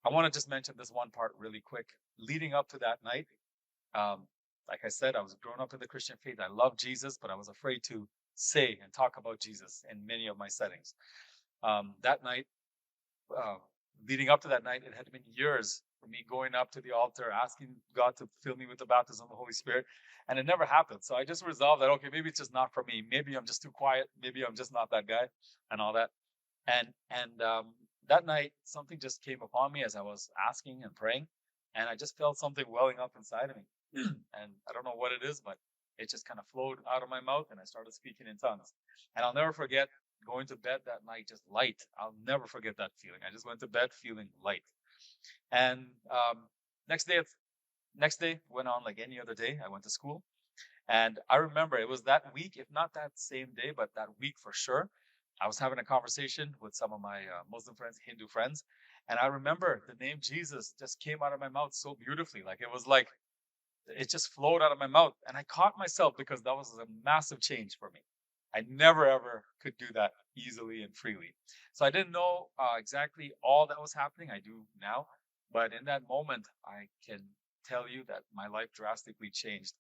I want to just mention this one part really quick. Leading up to that night, um, like I said, I was grown up in the Christian faith. I love Jesus, but I was afraid to say and talk about Jesus in many of my settings. That night, uh, leading up to that night, it had been years for me going up to the altar, asking God to fill me with the baptism of the Holy Spirit, and it never happened. So I just resolved that, okay, maybe it's just not for me. Maybe I'm just too quiet. Maybe I'm just not that guy, and all that. And that night, something just came upon me as I was asking and praying, and I just felt something welling up inside of me. And I don't know what it is, but it just kind of flowed out of my mouth, and I started speaking in tongues. And I'll never forget going to bed that night just light. I'll never forget that feeling. I just went to bed feeling light. And next day, next day went on like any other day. I went to school, and I remember it was that week, if not that same day, but that week for sure. I was having a conversation with some of my Muslim friends, Hindu friends, and I remember the name Jesus just came out of my mouth so beautifully. Like it was like it just flowed out of my mouth. And I caught myself because that was a massive change for me. I never ever could do that easily and freely. So I didn't know exactly all that was happening. I do now. But in that moment, I can tell you that my life drastically changed.